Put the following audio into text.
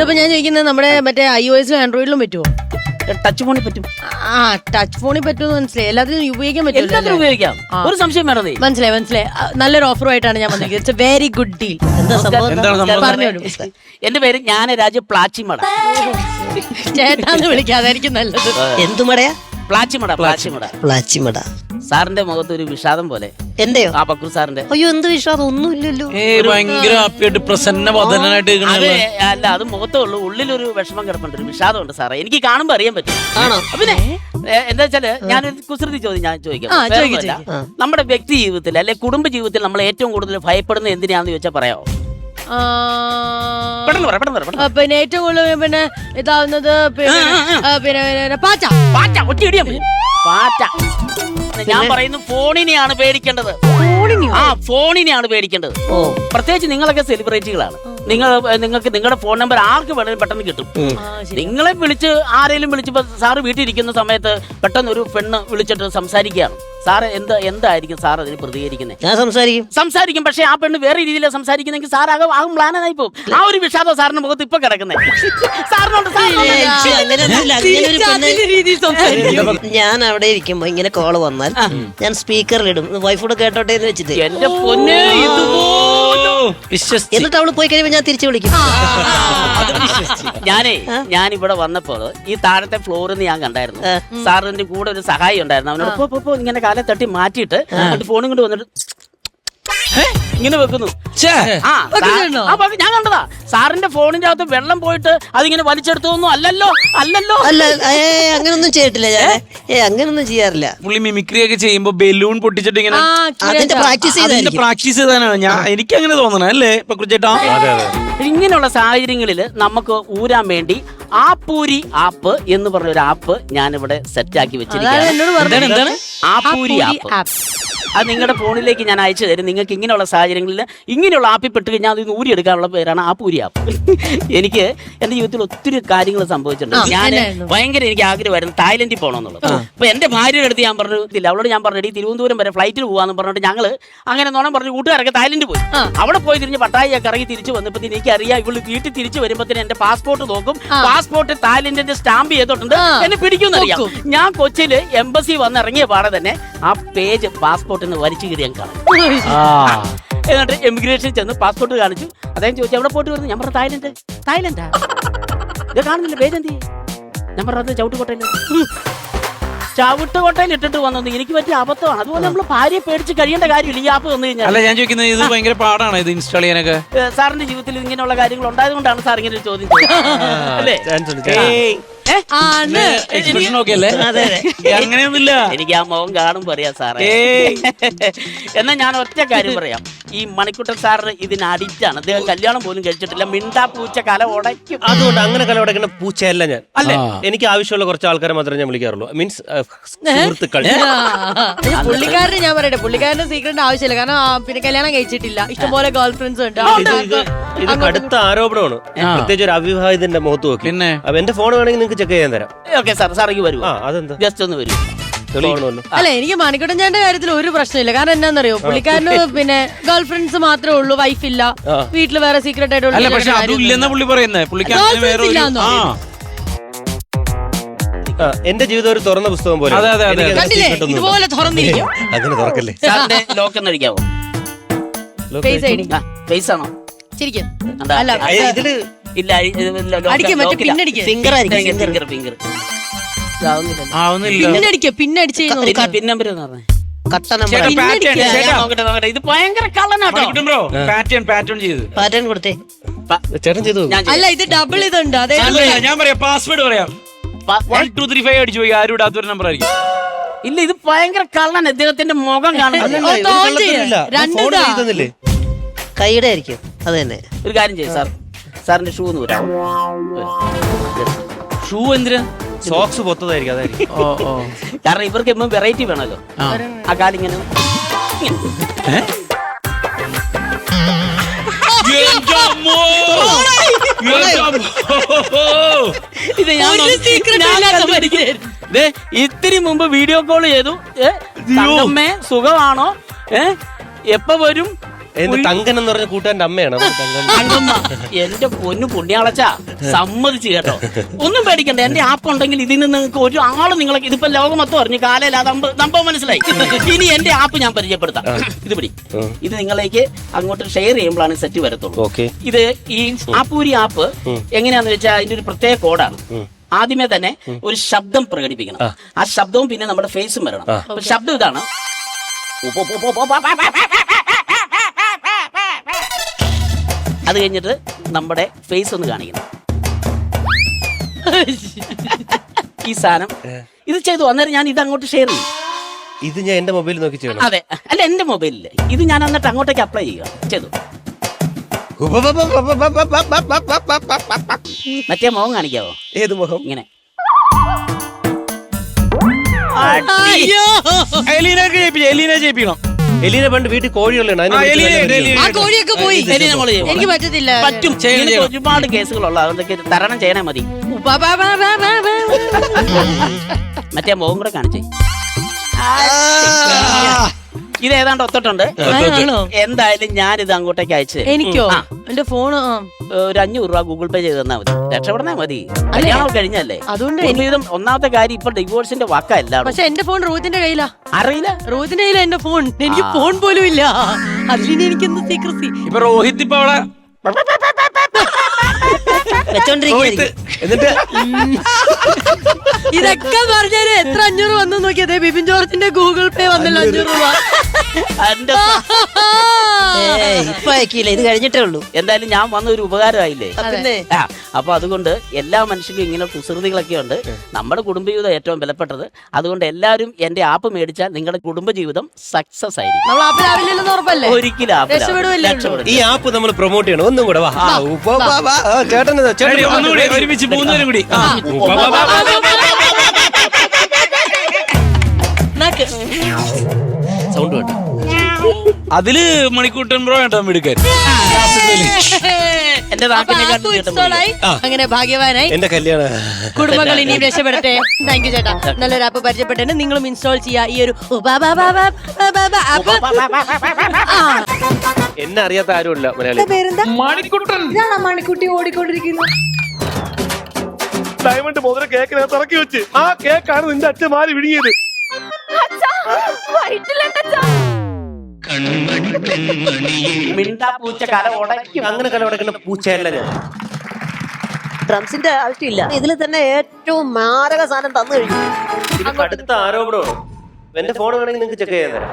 അപ്പൊ ഞാൻ ചോദിക്കുന്നത് നമ്മുടെ മറ്റേ iOS-ലും ആൻഡ്രോയിഡിലും പറ്റുമോ? ടച്ച് ഫോണിൽ പറ്റും. ടച്ച് ഫോണിൽ പറ്റുമെന്ന് മനസ്സിലായി. എല്ലാത്തിനും ഉപയോഗിക്കാൻ പറ്റും. ഉപയോഗിക്കാം, ഒരു സംശയം വേണത്. മനസ്സിലായി. നല്ലൊരു ഓഫറുമായിട്ടാണ് ഞാൻ വന്നിരിക്കുന്നത്. It's A very good deal. എന്റെ പേര് ജ്ഞാനരാജ് പ്ലാച്ചിമട. ചേട്ടാന്ന് വിളിക്കാതായിരിക്കും നല്ലത്. എന്തുമടയാ? പ്ലാച്ചിമട. സാറിന്റെ മുഖത്ത് ഒരു വിഷാദം പോലെ. എന്റെയോ? ആ ബക്രു സാറിന്റെ. അയ്യോ, എന്ത് വിഷാദം? ഒന്നുമില്ലല്ലോ. ഭയങ്കര ഹാപ്പിയായിട്ട് പ്രസന്നവദനായിട്ട്. അല്ല, അത് മുഖത്തേ ഉള്ളൂ, ഉള്ളിലൊരു വിഷമം കിടപ്പുണ്ട്, ഒരു വിഷാദമുണ്ട് സാറേ. എനിക്ക് കാണുമ്പോ അറിയാൻ പറ്റും. ആണോ? പിന്നെ എന്താ വെച്ചാല് ഞാനൊരു കുസൃതി ചോദ്യം ഞാൻ ചോദിക്കാം. നമ്മുടെ വ്യക്തി ജീവിതത്തിൽ അല്ലെ കുടുംബ ജീവിതത്തിൽ നമ്മൾ ഏറ്റവും കൂടുതൽ ഭയപ്പെടുന്നത് എന്തിനാന്ന് ചോദിച്ചാൽ പറയാമോ? പിന്നെ ഏറ്റവും കൂടുതൽ പിന്നെ ഇതാവുന്നത് പിന്നെ പാറ്റ. ഞാൻ പറയുന്നു ഫോണിനെയാണ് പേടിക്കേണ്ടത്. ഫോണിനെയാണ് പേടിക്കേണ്ടത്. പ്രത്യേകിച്ച് നിങ്ങളൊക്കെ സെലിബ്രിറ്റികളാണ്. നിങ്ങൾക്ക് നിങ്ങളുടെ ഫോൺ നമ്പർ ആർക്ക് വേണമെങ്കിലും പെട്ടെന്ന് കിട്ടും. നിങ്ങളെ വിളിച്ച് ആരെങ്കിലും വിളിച്ചപ്പോ സാറ് വീട്ടിൽ ഇരിക്കുന്ന സമയത്ത് പെട്ടെന്ന് ഒരു പെണ്ണ് വിളിച്ചിട്ട് സംസാരിക്കുകയാണ്. സാറ് എന്തായിരിക്കും സാർ അതിന് പ്രതികരിക്കുന്നത്? ഞാൻ സംസാരിക്കും. പക്ഷെ ആ പെണ്ണ് വേറെ രീതിയിലാണ് സംസാരിക്കുന്നെങ്കിൽ സാർ ആകും പ്ലാനായി പോകും. ആ ഒരു വിഷാദം സാറിന്റെ മുഖത്ത് ഇപ്പൊ കിടക്കുന്നത്. ഞാൻ അവിടെ ഇരിക്കുമ്പോ ഇങ്ങനെ കോള് വന്നാൽ ഞാൻ സ്പീക്കറിലിടും, വൈഫോട് കേട്ടോട്ടെ എന്ന് വെച്ചിട്ട്. എന്റെ പൊന്നേ, എന്നിട്ട് അവള് പോയി കഴിയുമ്പോ ഞാൻ തിരിച്ചു വിളിക്കും. ഞാൻ ഇവിടെ വന്നപ്പോൾ ഈ താഴത്തെ ഫ്ലോറിൽ നിന്ന് ഞാൻ കണ്ടായിരുന്നു. സാറിന്റെ കൂടെ ഒരു സഹായി ഉണ്ടായിരുന്നു. അവനോട് ഇങ്ങനെ കാലെ തട്ടി മാറ്റിയിട്ട് ഫോണും കൊണ്ട് വന്നിട്ട് ഇങ്ങനെ വെക്കുന്നു. ഞാൻ കണ്ടതാ. സാറിന്റെ ഫോണിന്റെ അകത്ത് വെള്ളം പോയിട്ട് അതിങ്ങനെ വലിച്ചെടുത്തൊന്നും അല്ലല്ലോ. അല്ല, അങ്ങനൊന്നും ചെയ്തിട്ടില്ല ഞാൻ. അങ്ങനൊന്നും ചെയ്യാറില്ല. പുള്ളി മിമിക്രി ഒക്കെ ചെയ്യുമ്പോ ബലൂൺ പൊട്ടിച്ചിട്ട് ഇങ്ങനെ പ്രാക്ടീസ് ചെയ്താനാണ് എനിക്ക് അങ്ങനെ തോന്നണേ അല്ലേ ചേട്ടാ? ഇങ്ങനെയുള്ള സാഹചര്യങ്ങളിൽ നമുക്ക് ഊരാൻ വേണ്ടി ആപ്പൂരി ആപ്പ് എന്ന് പറഞ്ഞ ഒരു ആപ്പ് ഞാനിവിടെ സെറ്റാക്കി വെച്ചിരിക്കുകയാണ്. ആപ്പൂരി ആപ്പ്. അത് നിങ്ങളുടെ ഫോണിലേക്ക് ഞാൻ അയച്ചു തരും. നിങ്ങൾക്ക് ഇങ്ങനെയുള്ള സാഹചര്യങ്ങളിൽ ഇങ്ങനെയുള്ള ആപ്പിൽ പെട്ട് കഴിഞ്ഞാൽ അതിന് ഊരിയെടുക്കാനുള്ള പേരാണ് ആപ്പൂരി ആപ്പ്. എനിക്ക് എന്റെ ജീവിതത്തിൽ ഒത്തിരി കാര്യങ്ങൾ സംഭവിച്ചിട്ടുണ്ട്. എനിക്ക് ആഗ്രഹമായിരുന്നു തായ്ലൻഡിൽ പോകണമെന്നുള്ളത്. അപ്പൊ എന്റെ ഭാര്യയുടെ അടുത്ത് ഞാൻ പറഞ്ഞില്ല. അവളോട് ഞാൻ പറഞ്ഞു, തിരുവനന്തപുരം വരെ ഫ്ലൈറ്റിൽ പോകാന്ന് പറഞ്ഞിട്ട് ഞങ്ങള് അങ്ങനെ നോണം പറഞ്ഞു കൂട്ടുകാരൊക്കെ തായ്ലൻഡിൽ പോയി. അവിടെ പോയി തിരിഞ്ഞ് പട്ടായിയൊക്കെ ഇറങ്ങി തിരിച്ചു വന്നപ്പോ എനിക്കറിയാം ഇവള് വീട്ടിൽ തിരിച്ചു വരുമ്പോഴത്തേന് എന്റെ പാസ്പോർട്ട് നോക്കും. പാസ്പോർട്ട് തായ്ലൻഡിന്റെ സ്റ്റാമ്പ് ചെയ്തിട്ടുണ്ട്, എന്നെ പിടിക്കുമെന്നറിയാം. ഞാൻ കൊച്ചിയില് എംബസി വന്ന് ഇറങ്ങിയ പാടെ തന്നെ ആ പേജ് പാസ്പോർട്ടിന് വലിച്ചു കയറിയാൻ കാണും. എന്നിട്ട് എമിഗ്രേഷൻ ചെന്ന് പാസ്പോർട്ട് കാണിച്ചു. അദ്ദേഹം ചോദിച്ചു എവിടെ പോയിട്ട് വരുന്നു? ഞാൻ പറഞ്ഞു തായ്ലൻഡാ. ഇത് കാണുന്നില്ല പേജ് എന്ത്? ഞാൻ പറഞ്ഞത് ചവിട്ടുകൊട്ടയിൽ ഇട്ടിട്ട് വന്നത് എനിക്ക് പറ്റിയ അബദ്ധമാണ്. അതുപോലെ നമ്മൾ ഭാര്യയെ പേടിച്ച് കഴിയേണ്ട കാര്യമില്ല ഈ ആപ്പ് വന്നു കഴിഞ്ഞാൽ. അല്ല, ഞാൻ ചോദിക്കുന്നത് ഇത് ഭയങ്കര പാടാണ് ഇത് ഇൻസ്റ്റാൾ ചെയ്യാനൊക്കെ. സാറിന്റെ ജീവിതത്തിൽ ഇങ്ങനെയുള്ള കാര്യങ്ങൾ ഉണ്ടായത് കൊണ്ടാണ് സാർ ഇങ്ങനെ ഒരു ചോദ്യം അങ്ങനെയൊന്നുമില്ല. എനിക്ക് ആ മുഖം കാണുമ്പോ അറിയാം സാറേ. എന്നാൽ ഞാൻ ഒറ്റ കാര്യം പറയാം. ഈ മണിക്കുട്ടൻ സാറിന് ഇതിന് അഡിക്റ്റ് ആണ്. അദ്ദേഹം കല്യാണം പോലും കഴിച്ചിട്ടില്ല. മിണ്ടാ പൂച്ച കല ഉടയ്ക്കും. അതുകൊണ്ട് അങ്ങനെ കല ഉടയ്ക്കുന്ന പൂച്ചയല്ല ഞാൻ. അല്ലേ, എനിക്ക് ആവശ്യമുള്ള കുറച്ച് ആൾക്കാരെ മാത്രമേ ഞാൻ വിളിക്കാറുള്ളൂ. മീൻസ് സുഹൃത്തുക്കൾ. പുള്ളിക്കാരന് ഞാൻ പറയട്ടെ, പുള്ളിക്കാരന്റെ സീക്രട്ട് ആവശ്യമില്ല. കാരണം പിന്നെ കല്യാണം കഴിച്ചിട്ടില്ല, ഇഷ്ടംപോലെ ഗേൾ ഫ്രണ്ട്സ് ഉണ്ട്. ഇത് കടുത്ത ആരോപണമാണ്, പ്രത്യേകിച്ച് ഒരു അവിവാഹിതന്റെ മുഖത്ത് നോക്കി. പിന്നെ എന്റെ ഫോൺ വേണമെങ്കിൽ നിങ്ങൾക്ക് ചെക്ക് ചെയ്യാൻ തരാം. ഓക്കെ സാർ, സാറേക്ക് വരൂ. അതെന്താ ജസ്റ്റ് ഒന്ന് വരൂ. അല്ല, എനിക്ക് മണിക്കുട്ടൻ ചേട്ടന്റെ കാര്യത്തിൽ ഒരു പ്രശ്നമില്ല. കാരണം എന്താണെന്നറിയോ, പുള്ളിക്കാരന് പിന്നെ ഗേൾ ഫ്രണ്ട്സ് മാത്രമേ ഉള്ളൂ, വൈഫില്ല. വീട്ടില് വേറെ സീക്രട്ട് ആയിട്ട് എന്റെ ജീവിതം ഒരു തുറന്ന പുസ്തകം പോലെ. ഇതുപോലെ തുറന്നിരിക്കും. അങ്ങനെ തുറക്കല്ലേ. ലോക്ക് ഒന്ന് അടിക്കാവോ? ഫേസ് ആണോ? ശരിക്കും ഇതില് ഇല്ല. ഫിംഗർ ഇത് ഭയങ്കര കള്ളനാട്ടോ. ചേട്ടൻ ചെയ്തു. അല്ല, ഇത് ഡബിൾ ഇതുണ്ട്. ഞാൻ പറയാം, പാസ്വേഡ് പറയാം. 1 2 3 5 അടിച്ചു പോയി. ആരും ഇടാത്തൊരു നമ്പർ ആയിരിക്കും. ഇല്ല, ഇത് ഭയങ്കര കള്ളൻ. അദ്ദേഹത്തിന്റെ മുഖം കാണുന്നില്ല. കൈയുടെ ആയിരിക്കും. അത് തന്നെ. ഒരു കാര്യം ചെയ്യും സാർ, സാറിന്റെ ഷൂ ഒന്ന് വരാം. ഷൂ എന്തിനാ? സോക്സ് പൊത്തതായിരിക്കും, അതായിരിക്കും. കാരണം ഇവർക്ക് എന്നും വെറൈറ്റി വേണമല്ലോ. ആ കാലിങ്ങനെ ഇത് ഇത്തിരി മുമ്പ് വീഡിയോ കോൾ ചെയ്തു. സുഖമാണോ? എപ്പ വരും? തങ്കൻ എന്ന് പറഞ്ഞ കൂട്ടുകാരന്റെ അമ്മയാണ് തങ്കമ്മ എന്റെ പൊന്നു പുണ്യാളച്ച സമ്മതിച്ചു കേട്ടോ. ഒന്നും പേടിക്കണ്ട, എന്റെ ആപ്പ് ഉണ്ടെങ്കിൽ ഇതിൽ നിന്ന് നിങ്ങൾക്ക് ഒരു ആള് നിങ്ങളെ ഇതിപ്പോ ലോകം മൊത്തം അറിഞ്ഞു കാലല്ല സംഭവം മനസ്സിലായി. ഇനി എന്റെ ആപ്പ് ഞാൻ പരിചയപ്പെടുത്താം. ഇത് പിടി, ഇത് നിങ്ങളേക്ക് അങ്ങോട്ട് ഷെയർ ചെയ്യുമ്പോഴാണ് സെറ്റ് വരത്തുള്ളൂ. ഇത് ഈ ആപ്പൂരി ആപ്പ് എങ്ങനെയാന്ന് വെച്ചാൽ അതിന്റെ ഒരു പ്രത്യേക കോഡാണ്. ആദ്യമേ തന്നെ ഒരു ശബ്ദം പ്രകടിപ്പിക്കണം. ആ ശബ്ദവും പിന്നെ നമ്മുടെ ഫേസും വരണം. ശബ്ദം ഇതാണ്. അത് കഴിഞ്ഞിട്ട് നമ്മുടെ ഫേസ് ഒന്ന് കാണിക്കണം. ഈ സാധനം ഇത് ചെയ്തു. അന്നേരം ഞാൻ ഇത് അങ്ങോട്ട് ഷെയർ ചെയ്യും. ഇത് ഞാൻ എന്റെ മൊബൈലിൽ നോക്കി ചെയ്യണം. അതെ, അല്ല എന്റെ മൊബൈലില് ഇത് ഞാൻ എന്നിട്ട് അങ്ങോട്ടേക്ക് അപ്ലൈ ചെയ്യുക. ചെയ്തു. മറ്റേ മുഖം കാണിക്കാവോ? ഏത് മുഖം? ഇങ്ങനെ എലീന പണ്ട് വീട്ടിൽ കോഴികളുണ്ട്. ആ കോഴിയൊക്കെ പോയി. എനിക്ക് പറ്റത്തില്ല. പറ്റും, ഒരുപാട് കേസുകളുള്ള അതൊക്കെ തരണം ചെയ്യണേ മതി. മറ്റേ മുഖം കൂടെ കാണിച്ചേ. ഇത് ഏതാണ്ട് ഒത്തിട്ടുണ്ട്. എന്തായാലും ഞാനിത് അങ്ങോട്ടേക്ക് അയച്ച് എനിക്കോ എന്റെ ഫോണ് ഒരു 500 രൂപ ഗൂഗിൾ പേ ചെയ്ത് തന്നാ മതി. രക്ഷപ്പെടണേ മതി. കല്യാണം കഴിഞ്ഞല്ലേ. അതുകൊണ്ട് ഒന്നാമത്തെ കാര്യം ഇപ്പൊ ഡിവോഴ്സിന്റെ വാക്കല്ല. പക്ഷെ എന്റെ ഫോൺ റൂത്തിന്റെ കയ്യിലാ. അറിയില്ല, റോഹിത്തിന്റെ കയ്യിലാ എന്റെ ഫോൺ. എനിക്ക് ഫോൺ പോലും ഇല്ല. അതിന് എനിക്കെന്ത് സീക്രസി. ഇപ്പൊ രോഹിത് ഇപ്പൊ അവിടെ എന്നിട്ട് ഇതൊക്കെ പറഞ്ഞാല് എത്ര 500 വന്നു നോക്കിയതേ. ബിപിൻ ജോർജിന്റെ ഗൂഗിൾ പേ വന്നല്ലോ 500 രൂപ. ഇപ്പൊ അയക്കില്ല, ഇത് കഴിഞ്ഞിട്ടേ ഉള്ളൂ. എന്തായാലും ഞാൻ വന്ന ഒരു ഉപകാരമായില്ലേ. അപ്പൊ അതുകൊണ്ട് എല്ലാ മനുഷ്യർക്കും ഇങ്ങനെ കുസൃതികളൊക്കെ ഉണ്ട്. നമ്മുടെ കുടുംബജീവിതം ഏറ്റവും വിലപ്പെട്ടത്. അതുകൊണ്ട് എല്ലാവരും എന്റെ ആപ്പ് മേടിച്ചാൽ നിങ്ങളുടെ കുടുംബജീവിതം സക്സസ് ആയിരിക്കും. ഒരിക്കലും ഈ ആപ്പ് നമ്മൾ പ്രൊമോട്ട് ചെയ്യണം. ഒന്നും കൂടെ വാ. ചേട്ടൻ ഒരുമിച്ച് 3 പേരും കൂടി സൗണ്ട് വേണ്ട. അതില് മണിക്കൂട്ടൻ ബ്രോ കേട്ടോ എടുക്കാൻ. അങ്ങനെ ഭാഗ്യവാനായി എന്റെ കല്യാണം കുടുംബങ്ങൾ ഇനിയും രക്ഷപ്പെടട്ടെ. താങ്ക് യു ചേട്ടാ. നല്ലൊരു ആപ്പ് പരിചയപ്പെട്ടെ. നിങ്ങളും ഇൻസ്റ്റാൾ ചെയ്യാ ഈ ഒരു എന്നെ അറിയാത്ത ആരുമില്ല മലയാളി. മണിക്കുട്ടൻ മണിക്കുട്ടി ഓടിക്കൊണ്ടിരിക്കുന്നു. ഡയമണ്ട് മുതൽ കേക്കിനകത്ത് ഇറക്കി വെച്ച് ആ കേക്കാണ് നിന്റെ അച്ഛൻ മാറി വിഴുങ്ങിയത്. അങ്ങനെ കല ഉടക്കുന്ന പൂച്ചയല്ല ഞാൻ. ഡ്രംസിന്റെ ആവശ്യമില്ല. ഇതിൽ തന്നെ ഏറ്റവും മാരക സാധനം തന്നു കഴിഞ്ഞു. ഇത് കടുത്ത ആരോപണമാണ്. എന്റെ ഫോൺ വേണമെങ്കിൽ നിങ്ങൾക്ക് ചെക്ക് ചെയ്യാൻ തരാം.